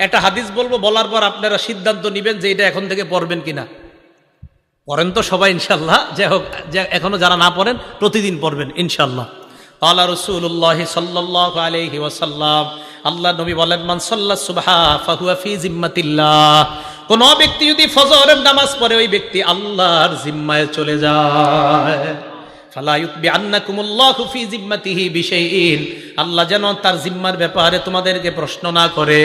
একটা হাদিস বলবো, বলার পর আপনারা সিদ্ধান্ত নেবেন যে এটা এখন থেকে পড়বেন কিনা। পড়েন তো সবাই ইনশাল্লাহ, যাই হোক, এখনো যারা না পড়েন প্রতিদিন পড়বেন ইনশাল্লাহ। ক্বালা রাসূলুল্লাহ সাল্লাল্লাহু আলাইহি ওয়াসাল্লাম, আল্লাহ নবী বলেন, মান সাল্লা সুবহা ফাহুয়া ফি জিম্মাতিল্লাহ, কোন ব্যক্তি যদি ফজরের নামাজ পড়ে ওই ব্যক্তি আল্লাহর জিম্মায় চলে যায়। ফালা ইউতবিআন্নাকুমুল্লাহু ফি জিম্মাতিহি বিশাইইন, আল্লাহ যেন তার জিম্মার ব্যাপারে তোমাদেরকে প্রশ্ন না করে।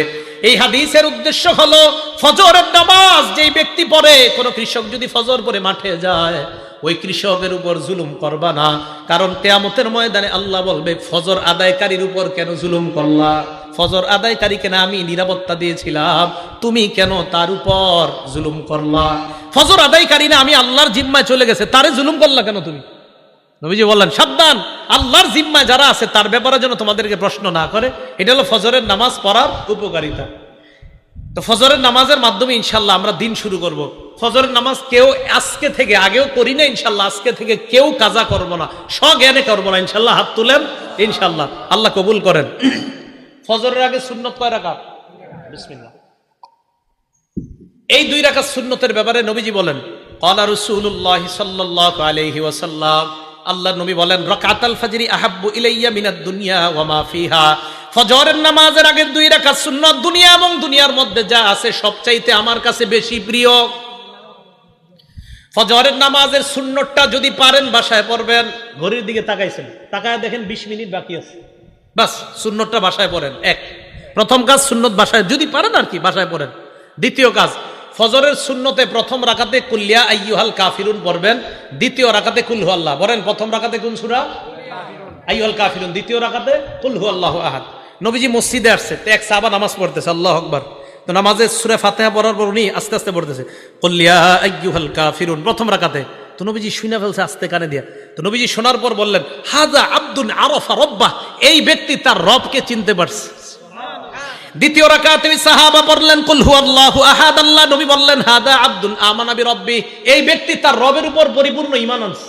এই হাদিসের উদ্দেশ্য হলো ফজরের নামাজ যেই ব্যক্তি পড়ে, কোন কৃষক যদি ফজর পড়ে মাঠে যায় ওই কৃষকের উপর জুলুম করবা না, কারণ কিয়ামতের ময়দানে আল্লাহ বলবে ফজর আদায়কারীর উপর কেন জুলুম করলা, ফজর আদায়কারীকে না আমি নিরাপত্তা দিয়েছিলাম, তুমি কেন তার উপর জুলুম করলা? ফজর আদায়কারী না আমি আল্লাহর জিম্মায় চলে গেছে, তারে জুলুম করলা কেন তুমি? নবীজি বললেন, সাবধান, আল্লাহর জিম্মায় যারা আছে তার ব্যাপারে যেন তোমাদেরকে প্রশ্ন না করে। এটা হলো ফজরের নামাজ পড়ার উপকারিতা। তো ফজরের নামাজের মাধ্যমে ইনশাল্লাহ আমরা দিন শুরু করব। ফজরের নামাজ কেউ আজকে থেকে, আগেও করি না ইনশাল্লাহ, আজকে থেকে কেউ কাজা করব না, স্বজ্ঞানে করবো না ইনশাল্লাহ। হাত তুলেন ইনশাল্লাহ, আল্লাহ কবুল করেন। ফজরের আগে সুন্নত কয় রাকাত? বিসমিল্লাহ। এই 2 রাকাত সুন্নতের ব্যাপারে নবীজি বলেন, ক্বালা রাসূলুল্লাহ সাল্লাল্লাহু আলাইহি ওয়াসাল্লাম, আল্লাহ নবী বলেন, রাকাতাল ফজরি আহাব্বু ইলাইয়া মিনাদ দুনিয়া ওয়া মা ফিহা, ফজরের নামাজের আগের 2 রাকাত সুন্নাত দুনিয়া এবং দুনিয়ার মধ্যে যা আছে সবচাইতে আমার কাছে বেশি প্রিয়। ফজরের নামাজের সুন্নতটা যদি পারেন বাসায় পড়বেন। ঘড়ির দিকে তাকাইছেন, তাকায় দেখেন 20 মিনিট বাকি আছে, বাস সুন্নতটা বাসায় পড়েন। প্রথম কাজ সুন্নত বাসায় যদি পারেন আর কি বাসায় পড়েন। দ্বিতীয় কাজ, ফজরের সুন্নতে প্রথম রাকাতে কুল্লিয়া আইয়ুহাল কাফিরুন পড়বেন, দ্বিতীয় রাকাতে কুল হু আল্লাহ। বলেন প্রথম রাকাতে কোন সূরা? আইয়ুহাল কাফিরুন, দ্বিতীয় রাকাতে কুল হু আল্লাহু আহাদ। নবীজি মসজিদে আসছে, তো এক সাহাবা নামাজ পড়তেছে, আল্লাহু আকবার। তো নামাজে সূরা ফাতিহা পড়ার পর উনি আস্তে আস্তে পড়তেছে কুল্লিয়া আইয়ুহাল কাফিরুন প্রথম রাকাতে। তো নবীজি শুনে ফেলছে আস্তে কানে দিয়া। তো নবীজি শোনার পর বললেন, হাযা আব্দুন আরাফা রাব্বাহ, এই ব্যক্তি তার রবকে চিনতে পারছে। দ্বিতীয় রাকাতে সাহাবা পড়লেন কুল হু আল্লাহু আহাদ, আল্লাহ নবী বললেন হাদা আব্দুন আমানা বিরব্বি, এই ব্যক্তি তার রবের উপর পরিপূর্ণ ঈমান আনছে।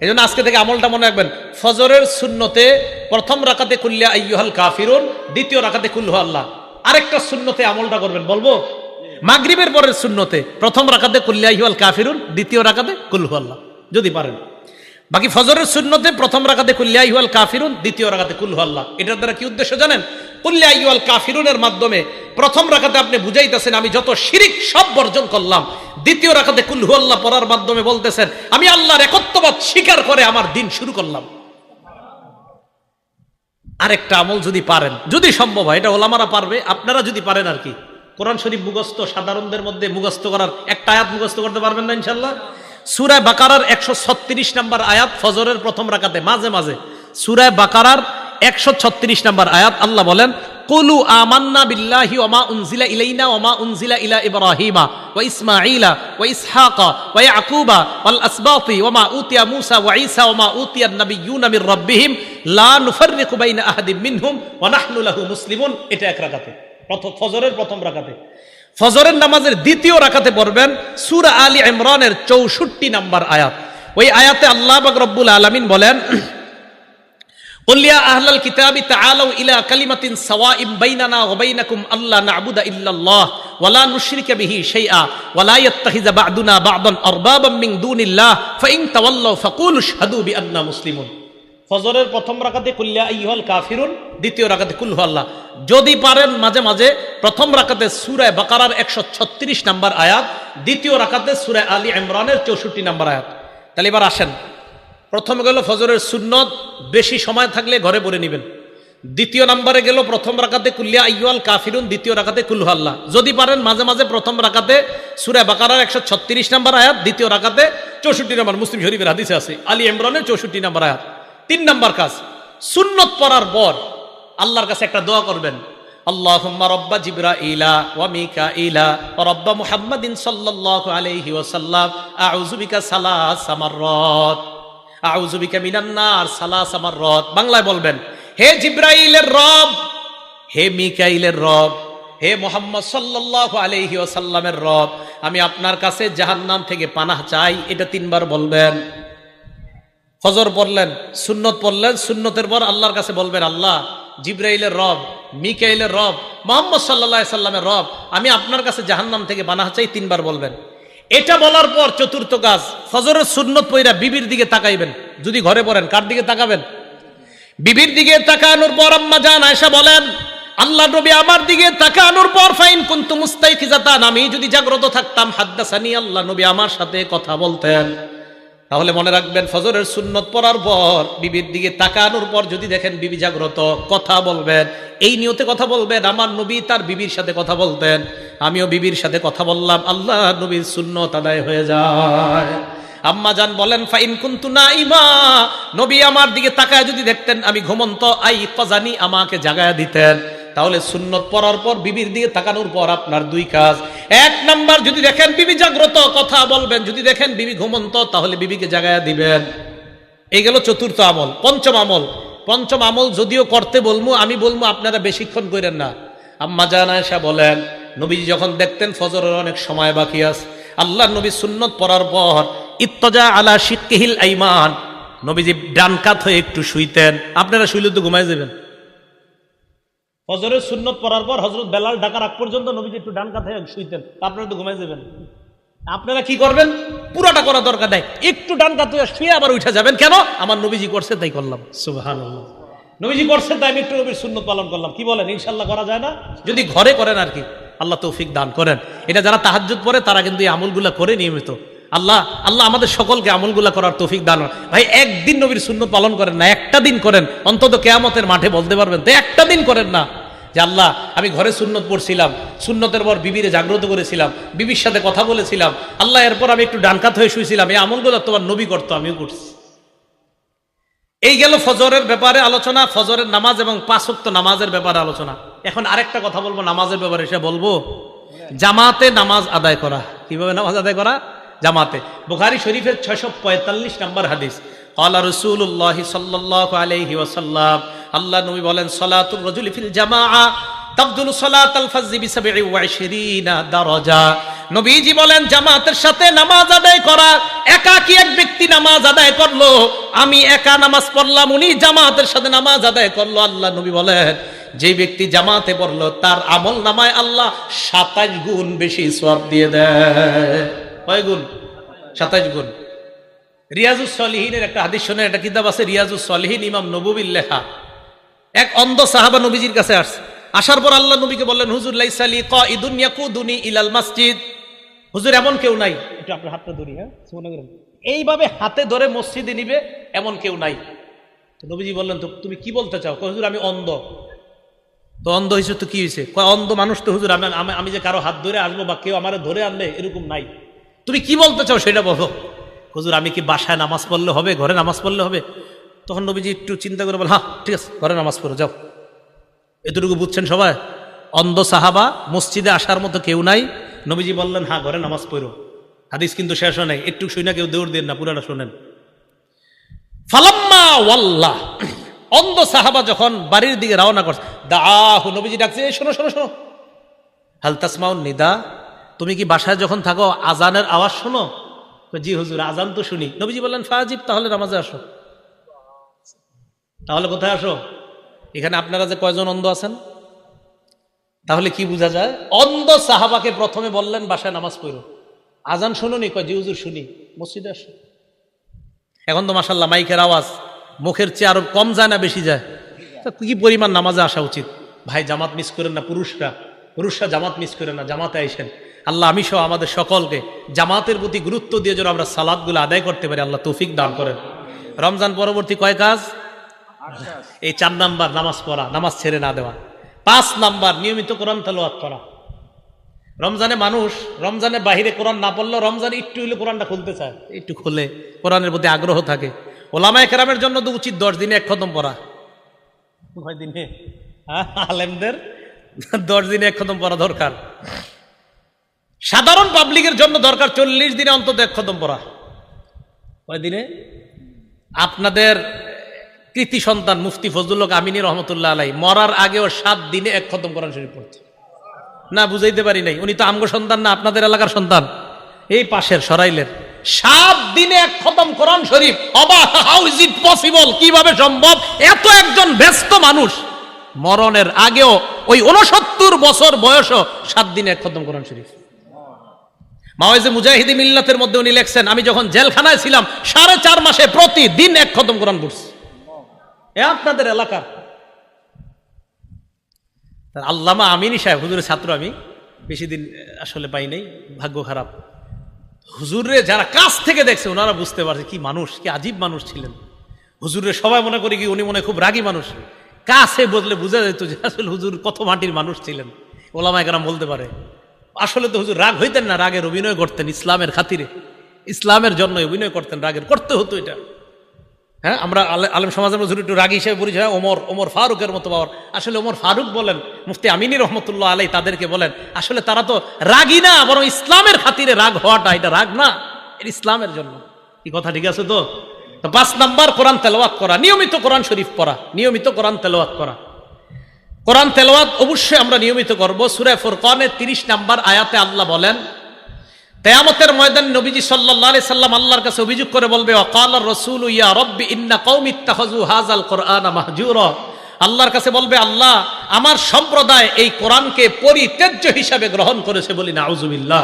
এজন্য আজকে থেকে আমলটা মনে রাখবেন, ফজরের সুন্নতে প্রথম রাকাতে কুল্লিয়া আইয়ুহাল কাফিরুন, দ্বিতীয় রাকাতে কুল হু আল্লাহ। আরেকটা সুন্নতে আমলটা করবেন, বলবো? মাগরিবের পরের সুন্নতে প্রথম রাকাতে কুল্লিয়া আইয়ুহাল কাফিরুন, দ্বিতীয় রাকাতে কুল হু আল্লাহ যদি পারেন। বাকি ফজরের সুন্নতে প্রথম রাকাতে কুল্লিয়া আইয়ুহাল কাফিরুন, দ্বিতীয় রাকাতে কুল হু আল্লাহ। এটার দ্বারা কি উদ্দেশ্য জানেন? কুল্লিয়া আইয়ুহাল কাফিরুনের মাধ্যমে প্রথম রাকাতে আপনি বুঝাইতেছেন আমি যত শিরিক সব বর্জন করলাম, দ্বিতীয় রাকাতে কুল হু আল্লাহ পড়ার মাধ্যমে বলতেছেন আমি আল্লাহর একত্ববাদ স্বীকার করে আমার দিন শুরু করলাম। আরেকটা আমল যদি পারেন, যদি সম্ভব হয়, এটা ওলামারা পারবে, আপনারা যদি পারেন আর কি, কোরআন শরীফ মুখস্থ সাধারণদের মধ্যে মুখস্থ করার একটা আয়াত মুখস্থ করতে পারবেন না ইনশাআল্লাহ? সূরা বাকারার 136 নম্বর আয়াত ফজরের প্রথম রাকাতে মাঝে মাঝে, সূরা বাকারার 136 নম্বর আয়াত, আল্লাহ বলেন কুলু আমান্না বিল্লাহি ওয়া মা উনজিলা ইলাইনা ওয়া মা উনজিলা ইলা ইব্রাহিমা ওয়া ইসমাঈলা ওয়া ইসহাকা ওয়া ইয়াকুবা ওয়াল আসবাতি ওয়া মা উতিয়া মূসা ওয়া ঈসা ওয়া মা উতিয়ান নাবিয়্যুনা মির রাব্বিহিম লা নুফাররিকু বাইনা আহাদিম মিনহুম ওয়া নাহনু লাহু মুসলিমুন। এটা এক রাকাতে, ফজরের প্রথম রাকাতে। ফজরের নামাজের দ্বিতীয় রাকাতে পড়বেন সূরা আলী ইমরানের 64 নম্বর আয়াত। ওই আয়াতে আল্লাহ পাক রব্বুল আলামিন বলেন, কুল ইয়া আহলাল কিতাবি তাআলাউ ইলা কালিমাতিন সাওয়াইন বাইনানা ওয়া বাইনাকুম আল্লা না'বুদা ইল্লাল্লাহ ওয়া লা নুশরিকা বিহি শাইআ ওয়া লা ইয়াত্তাখিযা বা'দুনা বা'দান আরবাবাম মিন দুনিল্লাহ ফাইন তাওয়াল্লাউ ফাকুলু আশহাদু বিআন্না মুসলিমুন। ফজরের প্রথম রাকাতে কুল ইয়া আইয়ুহাল কাফিরুন, দ্বিতীয় রাকাতে কুল হু আল্লাহ। যদি পারেন মাঝে মাঝে প্রথম রাকাতে সূরা বাকারার 136 নম্বর আয়াত, দ্বিতীয় রাকাতে সূরা আলী ইমরানের 64 নম্বর আয়াত। তাহলে এবার আসেন, প্রথম গেল ফজরের সুন্নত, বেশি সময় থাকলে ঘরে পড়ে নেবেন। দ্বিতীয় নম্বরে গেল প্রথম রাকাতে কুল্লিয়া আইয়ুহাল কাফিরুন, দ্বিতীয় রাকাতে কুল হু আল্লাহ। যদি পারেন মাঝে মাঝে প্রথম রাকাতে সূরা বাকারার 136 নম্বর আয়াত, দ্বিতীয় রাকাতে 64 নম্বর, মুসলিম শরীফের হাদিসে আছে আলী ইমরানের 64 নম্বর আয়াত। 3 নম্বর কাজ, সুন্নত পড়ার পর আল্লাহর কাছে একটা দোয়া করবেন, আল্লাহুম্মা রাব্বা জিবরাইলা ওয়া মিকাইলা ওয়া রাব্বা মুহাম্মাদিন সাল্লাল্লাহু আলাইহি ওয়াসাল্লাম আউযু বিকা সালাসা মাররাত আউযু বিকা মিনান নার সালাসা মাররাত। বাংলায় বলবেন, হে জিবরাইলের রব, হে মিকাইলের রব, হে মুহাম্মদ সাল্লাল্লাহু আলাইহি ওয়াসাল্লামের রব, আমি আপনার কাছে জাহান্নাম থেকে পানাহ চাই। এটা 3 বার বলবেন। ফজর পড়লেন, সুন্নত পড়লেন, সুন্নতের পর আল্লাহর কাছে বলবেন, আল্লাহ জিবরাইলের রব, মিকাইলের রব, মুহাম্মদ সাল্লাল্লাহু আলাইহি সাল্লামের রব, আমি আপনার কাছে জাহান্নাম থেকে পানাহ চাই, 3 বার বলবেন। এটা বলার পর চতুর্থ কাজ, ফজরের সুন্নত পড়া বিবির দিকে তাকাইবেন। যদি ঘরে পড়েন কার দিকে তাকাবেন? বিবির দিকে তাকানোর পর আম্মা জান আয়েশা বলেন, আল্লাহ নবী আমার দিকে তাকানোর পর ফাইন কুনতু মুস্তাইকিজাতান, আমি যদি জাগ্রত থাকতাম, হাদ্দাসানি, আল্লাহ নবী আমার সাথে কথা বলতেন। তাহলে মনে রাখবেন, ফজরের সুন্নত পড়ার পর বিবির দিকে তাকানোর পর যদি দেখেন বিবি জাগ্রত, কথা বলবেন। এই নিয়তে কথা বলবেন, আমার নবী তার বিবির সাথে কথা বলতেন, আমিও বিবির সাথে কথা বললাম, আল্লাহ নবীর সুন্নত আদায় হয়ে যায়। আম্মা জান বলেন, ফাইন কুনতু নাইমা, নবী আমার দিকে তাকায় যদি দেখতেন আমি ঘুমন্ত, আই কজানি, আমাকে জাগায়া দিতেন। তাহলে সুন্নত পড়ার পর বিবির দিকে তাকানোর পর আপনার 2 কাজ। 1 নাম্বার, যদি দেখেন বিবি জাগ্রত, কথা বলবেন। যদি দেখেন বিবি ঘুমন্ত, তাহলে বিবিকে জাগায়া দিবেন। এই গেল চতুর্থ আমল। পঞ্চম আমল যদিও করতে বলবো, আমি বলবো আপনারা বেশিক্ষণ করেন না। আম্মা জান আয়েশা বলেন, নবীজি যখন দেখতেন ফজরের অনেক সময় বাকি আছে, আল্লাহ নবী সুন্নত পড়ার পর ইত্তজা আলা শিক্কিহিল আইমান, নবীজি ডান কাত হয়ে একটু শুইতেন। আপনারা শুইলে তো ঘুমাই যাবেন। ফজরের সুন্নত পড়ার পর হযরত বেলাল ডাকার আগ পর্যন্ত নবীজি একটু ডান কাত হয়ে শুইতেন, আপনারা তো ঘুমাই যাবেন। আপনারা কি করবেন? পুরাটা করা দরকার নাই, একটু ডান কাত হয়ে শুয়ে আবার উঠে যাবেন। কেন? আমার নবীজি করছে তাই করলাম। সুবহানাল্লাহ, নবীজি করছে তাই আমি একটু নবীর সুন্নত পালন করলাম। কি বলেন? ইনশাআল্লাহ করা যায় না? যদি ঘরে করেন আর কি, আল্লাহ তৌফিক দান করেন। এটা যারা তাহাজ্জুদ পড়ে তারা কিন্তু এই আমলগুলা করে নিয়মিত। আল্লাহ আমাদের সকলকে আমলগুলা করার তৌফিক দান। ভাই, একদিন নবীর সুন্নত পালন করেন না, একটা দিন করেন, অন্তত কিয়ামতের মাঠে বলতে পারবেন তো একটা দিন করেন না যে আল্লাহ আমি ঘরে সুন্নত পড়ছিলাম, সুন্নতের পর বিবিরে জাগ্রত করেছিলাম, বিবির সাথে কথা বলেছিলাম, আল্লাহ এরপর আমি একটু ডানকাত হয়ে শুয়েছিলাম, এই আমলগুলো তোমার নবী করতো, আমিও করছি। এই গেল ফজরের ব্যাপারে আলোচনা, ফজরের নামাজ এবং 5 ওয়াক্ত নামাজের ব্যাপারে আলোচনা। এখন আরেকটা কথা বলবো নামাজের ব্যাপারে, সে বলবো জামাতে নামাজ আদায় করা। কিভাবে নামাজ আদায় করা? জামাতে। বুখারী শরীফের 645 নম্বর হাদিস, ক্বালা রাসূলুল্লাহ সাল্লাল্লাহু আলাইহি ওয়াসাল্লাম, আল্লাহ নবী বলেন, সালাতুর রাজুলি ফিল জামাআ তাবদুলু সালাতাল ফাজরি বি27 দারাজা। নবীজি বলেন, জামাতের সাথে নামাজ আদায় করা, একাকী এক ব্যক্তি নামাজ আদায় করলো, আমি একা নামাজ পড়লাম, উনি জামাতের সাথে নামাজ আদায় করলো, আল্লাহ নবী বলেন যে ব্যক্তি জামাতে পড়লো তার আমল নামায় আল্লাহ 27 গুণ বেশি সওয়াব দিয়ে দেয়। কয় গুণ? 27 গুণ। রিয়াজুস সলিহিনের একটা হাদিস শুনে, একটা কিতাব আছে রিয়াজুস সলিহিন, ইমাম নববীর লেখা। এক অন্ধ সাহাবা নবীজির কাছে আসছে, আসার পর আল্লাহ নবীকে বললেন, হুজুর লাইসা লি কাইদুন ইয়াকুদুনি ইলাল মসজিদ, হুজুর এমন কেউ নাই, একটু আপনার হাতটা ধরি, হ্যাঁ এইভাবে হাতে ধরে মসজিদে নিবে এমন কেউ নাই। তো নবীজি বললেন, তো তুমি কি বলতে চাও? হুজুর আমি অন্ধ। তো অন্ধ হয়েছে তো কি হয়েছে? অন্ধ মানুষ তো হুজুর, আমি যে কারো হাত ধরে আসবো বা কেউ আমার ধরে আনবে এরকম নাই, তুমি কি বলতে চাও সেটা বলো। হুজুর আমি কি বাসায় নামাজ পড়লে হবে, ঘরে নামাজ পড়লে হবে? তখন নবীজি একটু চিন্তা করে বল, হ্যাঁ ঠিক আছে, ঘরে নামাজ পড়ো যাও। এতটুকু বুঝছেন সবাই? অন্ধ সাহাবা, মসজিদে আসার মতো কেউ নাই, নবীজি বললেন হ্যাঁ ঘরে নামাজ পড়ো। হাদিস কিন্তু শেষ হয় নাই, একটু শুই না, কেউ দৌড় দেন না, পুরাটা শোনেন। ফালাম্মা ওয়াল্লাহ, অন্ধ সাহাবা যখন বাড়ির দিকে রওনা করছে, দাআহু, নবীজি ডাকছে, শোনো শোনো শোনো, হাল তাসমাউন নিদা, তুমি কি বাসায় যখন থাকো আজানের আওয়াজ শোনো? জি হুজুর আজান তো শুনি। নবীজি বললেন ফাজিব, তাহলে নামাজে আসো। তাহলে কোথায় আসো? এখানে আপনারা যে কয়জন অন্ধ আছেন, তাহলে কি বোঝা যায়? অন্ধ সাহাবাকে প্রথমে বললেন বাসায় নামাজ পড়ো, আজান শুনুনি? কয় জি হুজুর শুনি, মসজিদে আসো। এখন তো মাশাআল্লাহ মাইকের আওয়াজ মুখের চেয়ে আরো কম যায় না বেশি যায়? কি পরিমাণ নামাজে আসা উচিত। ভাই জামাত মিস করেন না, পুরুষরা জামাত মিস করেন না, জামাতে আইসেন। আল্লাহ আমি সহ আমাদের সকলকে জামাতের প্রতি গুরুত্ব দিয়ে যেন আমরা সালাতগুলো আদায় করতে পারি, আল্লাহ তৌফিক দান করেন। রমজান পরবর্তী কয় কাজ? এই 4 নাম্বার, নামাজ পড়া, নামাজ ছেড়ে না দেওয়া। 5 নাম্বার, নিয়মিত কোরআন তেলাওয়াত করা। রমজানে মানুষ রমজানের বাহিরে কোরআন না পড়লেও রমজানে একটু হইলে কোরআনটা খুলতে চায়, একটু খুলে কোরআনের প্রতি আগ্রহ থাকে। ওলামায়ে কেরামের জন্য তো উচিত 10 দিনে 1 খতম পড়া। কয় দিনে? আলেমদের 10 দিনে 1 খতম পড়া দরকার। সাধারণ পাবলিকের জন্য দরকার 40 দিনে অন্তত 1 খতম পড়া। কয় দিনে? আপনাদের কৃতি সন্তান মুফতি ফজলুল হক আমিনী রহমতুল্লাহ আলাইহি মরার আগেও 7 দিনে 1 খতম কোরআন শরীফ পড়ছে। না বুঝাইতে পারি নাই, উনি তো আমগো সন্তান না, আপনাদের এলাকার সন্তান, এই পাশের সরাইলের। 7 দিনে 1 খতম কোরআন শরীফ। অবাক, হাউ ইজ ইট পসিবল? কিভাবে সম্ভব? এত একজন ব্যস্ত মানুষ মরণের আগেও ওই 69 বছর বয়সও 7 দিনে এক খতম কোরআন শরীফ। মাওয়াইজে মুজাহিদি মিল্লাতের মধ্যে উনি লেখছেন, আমি যখন জেলখানায় ছিলাম 4.5 মাসে প্রতিদিন এক খতম কোরআন পড়ছি। এ আপনাদের এলাকার আল্লামা আমিনী সাহেব, হুজুরের ছাত্র, আমি বেশি দিন আসলে পাই নাই, ভাগ্য খারাপ। হুজুরে যারা কাছ থেকে দেখছে ওনারা বুঝতে পারছে কি মানুষ, কি আজীব মানুষ ছিলেন। হুজুরে সবাই মনে করি কি উনি মনে খুব রাগী মানুষ, কাছে বদলে বোঝা যেত যে আসলে হুজুর কত মাটির মানুষ ছিলেন। ওলামায়ে কেরাম বলতে পারে আসলে তো হুজুর রাগ হইতেন না, রাগের অভিনয় করতেন ইসলামের খাতিরে, ইসলামের জন্য অভিনয় করতেন, রাগের করতে হতো এটা। হ্যাঁ, আমরা আলেম সমাজের মধ্যে একটু রাগী হিসেবে পরিচয়, ওমর ফারুকের মতো পাওয়ার। আসলে ওমর ফারুক বলেন, মুফতি আমিনী রহমতুল্লাহ আলাই তাদেরকে বলেন, আসলে তারা তো রাগী না, বরং ইসলামের খাতিরে রাগ হওয়াটা এটা রাগ না, এটা ইসলামের জন্য। কি কথা ঠিক আছে তো? 5 নাম্বার কোরআন তেলাওয়াত করা, নিয়মিত কোরআন শরীফ পড়া, নিয়মিত কোরআন তেলাওয়াত করা। কোরআন তেলাওয়াত অবশ্যই আমরা নিয়মিত করব। সূরা ফুরকানের 30 নাম্বার আয়াতে আল্লাহ বলেন, কিয়ামতের ময়দানে নবীজি সাল্লাল্লাহু আলাইহি সাল্লাম আল্লাহর কাছে অভিযোগ করে বলবে, ওয়াকালার রাসূলু ইয়া রাব্বি ইন্না কওমি ইত্তাখাযু হাযাল কুরআনা মাহজুরা। আল্লাহর কাছে বলবে, আল্লাহ আমার সম্প্রদায় এই কোরআনকে পরিত্যাজ্য হিসাবে গ্রহণ করেছে, বলি নাউযুবিল্লাহ।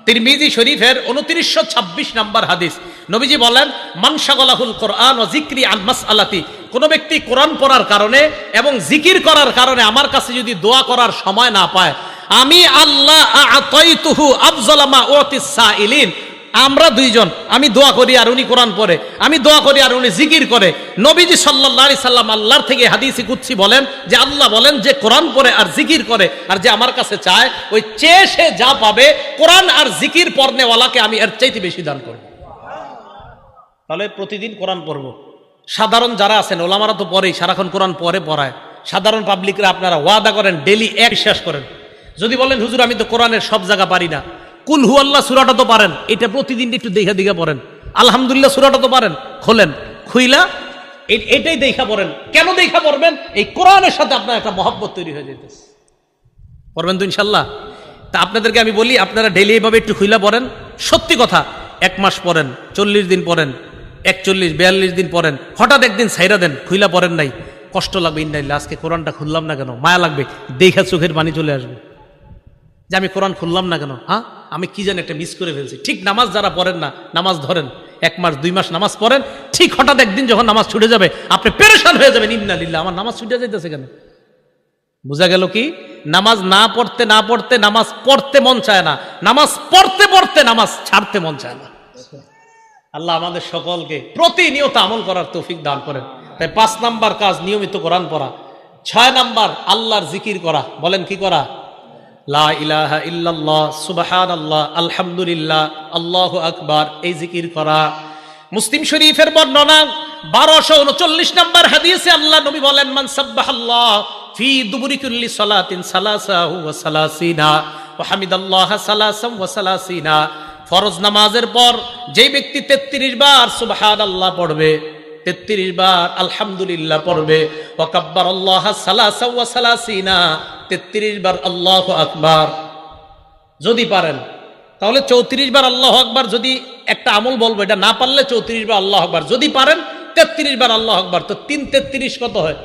তিরমিজি শরীফের 2926 নাম্বার হাদিস, নবীজি বলেন, মান শাগালাহুল কোরআন ওয়া যিকরি আন মাসআলাতি, কোন ব্যক্তি কোরআন পড়ার কারণে এবং জিকির করার কারণে আমার কাছে যদি দোয়া করার সময় না পায়, আমি আল্লাহ আতাইতুহু আফযালা মা উতিস সাইলিন। আমরা দুইজন, আমি দোয়া করি আর উনি কোরআন পড়ে, আমি দোয়া করি আর উনি জিকির করে। নবীজি সাল্লাল্লাহু আলাইহি সাল্লাম আল্লাহর থেকে হাদিসে কুদসি বলেন যে আল্লাহ বলেন যে কোরআন পড়ে আর জিকির করে আর যে আমার কাছে চায়, ওই চেয়ে সে যা পাবে কোরআন আর জিকির পড়নেওয়ালাকে আমি এর চাইতে বেশি দান করব। তাহলে প্রতিদিন কোরআন পড়ব। সাধারণ যারা আছেন ওলামারা তো পড়েই, সারাক্ষণ কোরআন পড়ায়। সাধারণ পাবলিকরা আপনারা ওয়াদা করেন ডেলি এক বিশ্বাস করেন। যদি বলেন হুজুর আমি তো কোরআনের সব জায়গা পারি না, কুল হু আল্লাহ সূরাটা তো পারেন, এটা প্রতিদিন একটু দেখা পড়েন। আলহামদুলিল্লাহ সূরাটা তো পারেন, খোলেন খুইলা এটাই দেখা পড়েন। কেন দেখা পড়বেন? এই কোরআনের সাথে আপনার একটা মহব্বত তৈরি হয়ে যেতেছে। পড়বেন তো ইনশাল্লাহ। তা আপনাদেরকে আমি বলি, আপনারা ডেইলি এইভাবে একটু খুইলা পড়েন। সত্যি কথা, 1 মাস পড়েন, 40 দিন পড়েন, 41-42 দিন পড়েন, হঠাৎ একদিন ছাইরা দেন, খুইলা পড়েন নাই, কষ্ট লাগবে। ইন্নালিল্লাহ, আজকে কোরআনটা খুললাম না কেন, মায়া লাগবে, দেখা চোখের পানি চলে আসবে যে আমি কোরআন খুললাম না কেন, হ্যাঁ আমি কি জানি একটা মিস করে ফেলছি। ঠিক নামাজ যারা পড়েন না, নামাজ ধরেন 1 মাস 2 মাস নামাজ পড়েন, ঠিক হঠাৎ একদিন যখন নামাজ ছুটে যাবে আপনি পেরেশান হয়ে যাবেন, ইন্নালিল্লাহ আমার নামাজ ছুটে যাইতেছে কেন। বোঝা গেল কি? নামাজ না পড়তে নামাজ পড়তে মন চায় না, নামাজ পড়তে পড়তে নামাজ ছাড়তে মন চায় না। আল্লাহ আমাদের সকলকে প্রতিনিয়ত আমল করার তৌফিক দান করেন। তাই 5 নাম্বার কাজ নিয়মিত কোরআন পড়া। 6 নাম্বার আল্লাহর জিকির করা। বলেন কি করা? লা ইলাহা ইল্লাল্লাহ, সুবহানাল্লাহ, আলহামদুলিল্লাহ, আল্লাহু আকবার, এই জিকির করা। মুসলিম শরীফের বর্ণনা 1239 নাম্বার হাদিসে আল্লাহ নবী বলেন, মান সাব্বাহাল্লাহ ফি দুবুরি কুল্লি সালাতিন সালাসাহু ওয়া সালাসিনা ওয়া হামিদাল্লাহ সালাসাম ওয়া সালাসিনা। ফরজ নামাজের পর যেই ব্যক্তি 33 বার সুবহানাল্লাহ পড়বে, 33 বার আলহামদুলিল্লাহ পড়বে, ওয়া কাব্বারাল্লাহ সালাসা ওয়া সালাসিনা, 33 বার আল্লাহু আকবার। যদি পারেন তাহলে 34 বার আল্লাহু আকবার। যদি একটা আমল বলবো, এটা না পারলে 34 বার আল্লাহু আকবার, যদি পারেন 33 বার আল্লাহু আকবার। তো 3 33 কত হয়?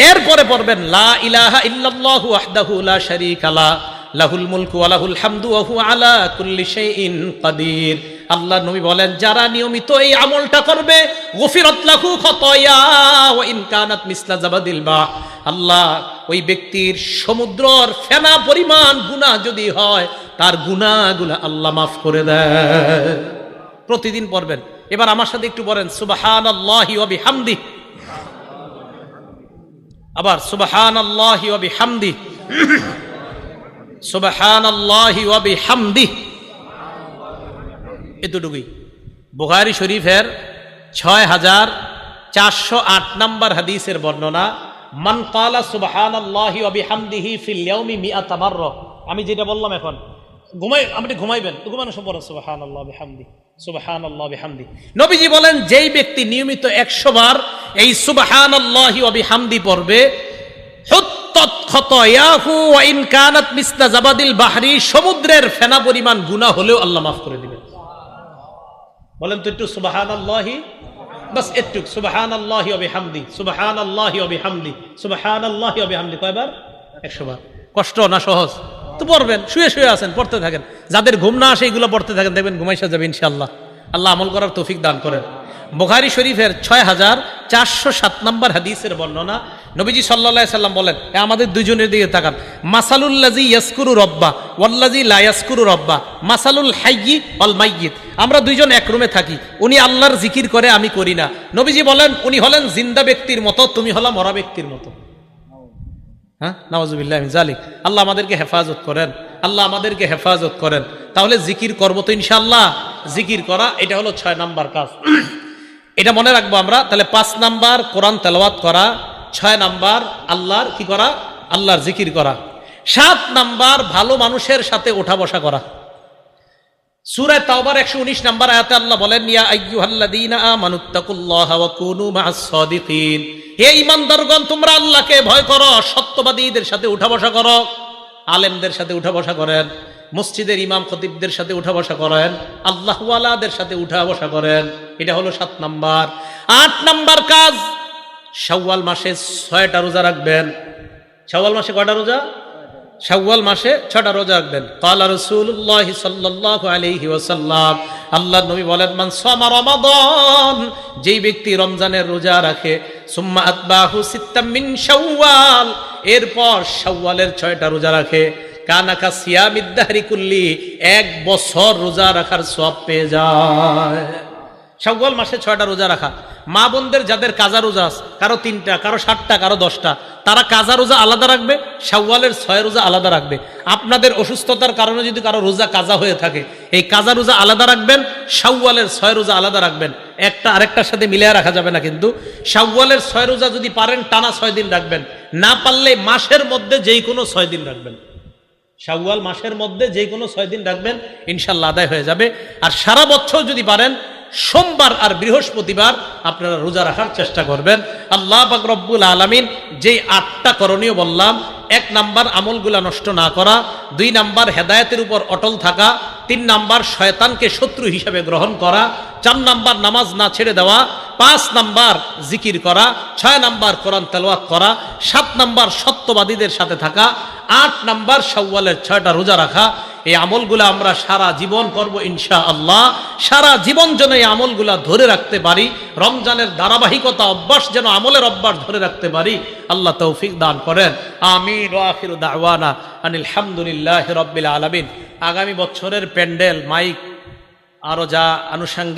এরপরে পড়বেন লা ইলাহা ইল্লাল্লাহু ওয়াহদাহু লা শারীকা লা, লাহুল মুলকু ওয়া লাহুল হামদু ওয়া হুয়া আলা কুল্লি শাইইন কাদির। আল্লাহ নবী বলেন, যারা নিয়মিত এই আমলটা করবে, গফিরাত লাহু খাতায়া ওয়া ইন কানাত মিসলা জাবাদিল বা, আল্লাহ ওই ব্যক্তির সমুদ্রের ফেনা পরিমাণ গুনাহ যদি হয়, তার গুনাহগুলো আল্লাহ মাফ করে দেয়। প্রতিদিন পড়বেন। এবার আমার সাথে একটু বলেন সুবহানাল্লাহি ওয়া বিহামদিহি। আবার সুবহানাল্লাহি ওয়া বিহামদিহি, সুবহানাল্লাহি ওয়া বিহামদিহি। এতটুকুই। বুখারী শরীফের 6408 নাম্বার হাদিসের বর্ণনা, মান ক্বালা সুবহানাল্লাহি ওয়া বিহামদিহি ফিল ইয়াউমি মিআতা মাররা। আমি যেটা বললাম এখন আপনি ঘুমাইবেন, ঘুমানোর সময় পড়েন সুবহানাল্লাহ বিহামদিহি, সুবহানাল্লাহ বিহামদিহি। নবীজি বলেন, যেই ব্যক্তি নিয়মিত 100 বার এই সুবহানাল্লাহি ওয়া বিহামদিহি পড়বে, হুত্তাত খাতায়াহু ওয়া ইন কানাত মিসলা জাবাদিল বাহরি, সমুদ্রের ফেনা পরিমাণ গুনাহ হলেও আল্লাহ মাফ করে দিবেন। বলেন তো একটু সুবহানাল্লাহি। বাস এটুক, সুবহানাল্লাহি ওয়া বিহামদি, সুবহানাল্লাহি ওয়া বিহামদি, সুবহানাল্লাহি ওয়া বিহামদি। কয়বার? 100 বার। কষ্ট না সহজ? তো পড়বেন, শুয়ে শুয়ে আছেন, পড়তে থাকেন। যাদের ঘুম না আসে এগুলো পড়তে থাকেন, দেখবেন ঘুমাইসা যাবে ইনশাআল্লাহ। আল্লাহ আমল করার তৌফিক দান করেন। বুখারী শরীফের 6407 নম্বর হাদিসের বর্ণনা, নবীজি সাল্লাল্লাহু আলাইহি সাল্লাম বলেন, আমাদের দুইজনের দিকে তাকান, মাসালুল্লাযী ইয়াসকুরু রাব্বা ওয়াল্লাযী লা ইয়াসকুরু রাব্বা মাসালুল হাইয়্যি ওয়াল মাইয়্যিত। আমরা দুইজন এক রুমে থাকি, উনি আল্লাহর জিকির করে, আমি করি না। নবীজি বলেন, উনি হলেন জিন্দা ব্যক্তির মতো, তুমি হলা মরা ব্যক্তির মতো। হ্যাঁ, নাউযুবিল্লাহি মিন যালিক। আল্লাহ আমাদেরকে হেফাজত করেন, আল্লাহ আমাদেরকে হেফাজত করেন। তাহলে জিকির করবো তো ইনশাআল্লাহ। জিকির করা এটা হলো 6 নাম্বার কাজ, এটা মনে রাখবো আমরা। তাহলে 5 নাম্বার কোরআন তেলাওয়াত করা, 6 নাম্বার আল্লাহর কি করা? আল্লাহর জিকির করা। 7 নাম্বার ভালো মানুষের সাথে ওঠা বসা করা। সূরা তাওবার 119 নাম্বার আয়াতে আল্লাহ বলেন, ইয়া আইয়ুহাল্লাযীনা আমানুত্তাকুল্লাহা ওয়া কুনু মা'আস সাদিকিন। হে ঈমানদারগণ, তোমরা আল্লাহকে ভয় করো, সত্যবাদীদের সাথে উঠা বসা করো। আলেমদের সাথে উঠা বসা করেন, মসজিদের ইমাম খতিবদের সাথে উঠা বসা করেন, আল্লাহওয়ালাদের সাথে উঠা বসা করেন। এটা হলো 7 নাম্বার। 8 নাম্বার কাজ, শাওয়াল মাসে 6টা রোজা রাখবেন। শাওয়াল মাসে কয়টা রোজা? শাওয়াল মাসে 6টা রোজা রাখবেন। ক্বালা রাসূলুল্লাহ সাল্লাল্লাহু আলাইহি ওয়াসাল্লাম, আল্লাহর নবী বলেন, মান সামা রমাদান, যেই ব্যক্তি রমজানের রোজা রাখে, সুম্মা আতবাহু সিত্তাম মিন শাওয়াল, এরপর শাওয়ালের 6টা রোজা রাখে, কানাকা সিয়ামিদ দাহরি কুল্লি, 1 বছর রোজা রাখার সওয়াব পেয়ে যায়। শাওয়াল মাসে 6টা রোজা রাখা। মা বোনদের যাদের কাজা রোজা আছে, কারো 3টা, কারো 7টা, কারো 10টা, তারা কাজা রোজা আলাদা রাখবে, শাওয়ালের 6 রোজা আলাদা রাখবে। আপনাদের অসুস্থতার কারণে যদি কারো রোজা কাজা হয়ে থাকে, এই কাজা রোজা আলাদা রাখবেন, শাওয়ালের 6 রোজা আলাদা রাখবেন। একটা আরেকটার সাথে মিলিয়ে রাখা যাবে না। কিন্তু শাওয়ালের 6 রোজা যদি পারেন টানা 6 দিন রাখবেন, না পারলে মাসের মধ্যে যেই কোনো 6 দিন রাখবেন। শাওয়াল মাসের মধ্যে যে কোনো 6 দিন রাখবেন, ইনশাআল্লাহ আদায় হয়ে যাবে। আর সারা বছর যদি পারেন, সোমবার আর বৃহস্পতিবার আপনারা রোজা রাখার চেষ্টা করবেন। আল্লাহ পাক রব্বুল আলামিন যেই 8টা করণীয় বললাম, 1 নাম্বার আমলগুলা নষ্ট না করা, 2 নাম্বার হেদায়েতের উপর অটল থাকা, 3 নাম্বার শয়তানকে শত্রু হিসেবে গ্রহণ করা, 4 নাম্বার নামাজ না ছেড়ে দেওয়া, 5 নাম্বার জিকির করা, 6 নাম্বার কোরআন তেলাওয়াত করা, 7 নাম্বার সত্যবাদীদের সাথে থাকা, 8 নাম্বার শাওয়ালের 6টা রোজা রাখা। এই আমলগুলা আমরা সারা জীবন করব ইনশাআল্লাহ। সারা জীবন যেন এই আমলগুলা ধরে রাখতে পারি, রমজানের ধারাবাহিকতা অভ্যাস যেন আমলের অভ্যাস ধরে রাখতে পারি, আল্লাহ তৌফিক দান করেন। আমিন ওয়া আখিরু দাওয়ানা আনিল হামদুলিল্লাহি রাব্বিল আলামিন। আগামী বছরের প্যান্ডেল, মাইক, আরো যা আনুষঙ্গিক